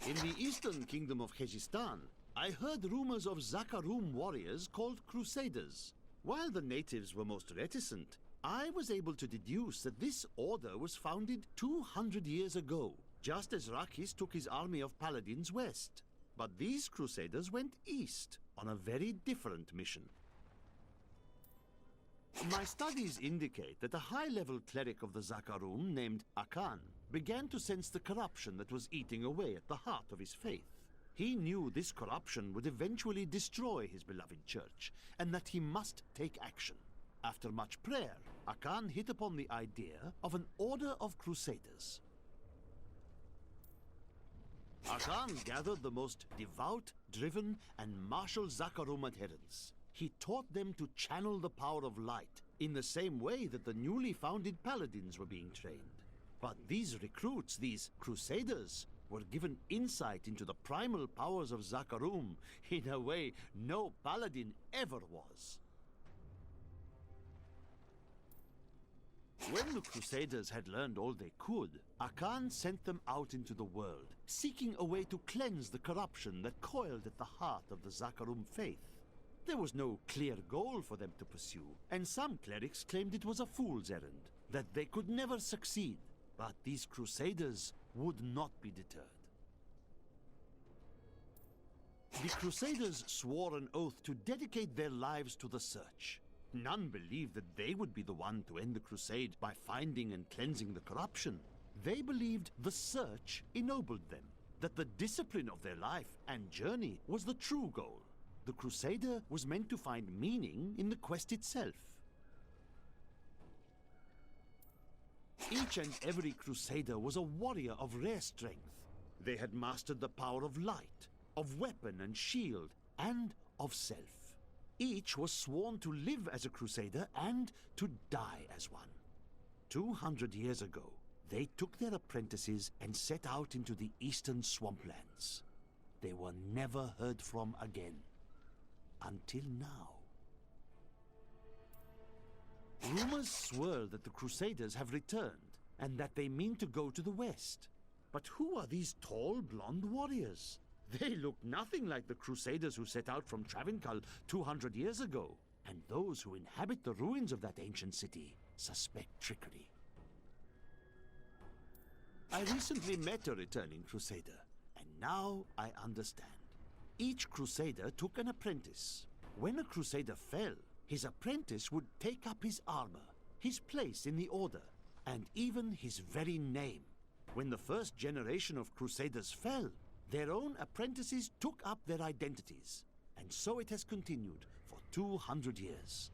In the eastern kingdom of Khezistan, I heard rumors of Zakarum warriors called Crusaders. While the natives were most reticent, I was able to deduce that this order was founded 200 years ago, just as Rakis took his army of paladins west. But these Crusaders went east on a very different mission. My studies indicate that a high-level cleric of the Zakarum named Akan began to sense the corruption that was eating away at the heart of his faith. He knew this corruption would eventually destroy his beloved church, and that he must take action. After much prayer, Akan hit upon the idea of an order of Crusaders. Akan gathered the most devout, driven, and martial Zakarum adherents. He taught them to channel the power of light in the same way that the newly founded paladins were being trained. But these recruits, these Crusaders, were given insight into the primal powers of Zakarum in a way no paladin ever was. When the Crusaders had learned all they could, Akan sent them out into the world, seeking a way to cleanse the corruption that coiled at the heart of the Zakarum faith. There was no clear goal for them to pursue, and some clerics claimed it was a fool's errand, that they could never succeed. But these Crusaders would not be deterred. The Crusaders swore an oath to dedicate their lives to the search. None believed that they would be the one to end the crusade by finding and cleansing the corruption. They believed the search ennobled them, that the discipline of their life and journey was the true goal. The Crusader was meant to find meaning in the quest itself. Each and every Crusader was a warrior of rare strength. They had mastered the power of light, of weapon and shield, and of self. Each was sworn to live as a Crusader and to die as one. 200 years ago, they took their apprentices and set out into the eastern swamplands. They were never heard from again. Until now. Rumors swirl that the Crusaders have returned, and that they mean to go to the west. But who are these tall, blonde warriors? They look nothing like the Crusaders who set out from Travancore 200 years ago. And those who inhabit the ruins of that ancient city suspect trickery. I recently met a returning Crusader, and now I understand. Each Crusader took an apprentice. When a Crusader fell, his apprentice would take up his armor, his place in the order, and even his very name. When the first generation of Crusaders fell, their own apprentices took up their identities. And so it has continued for 200 years.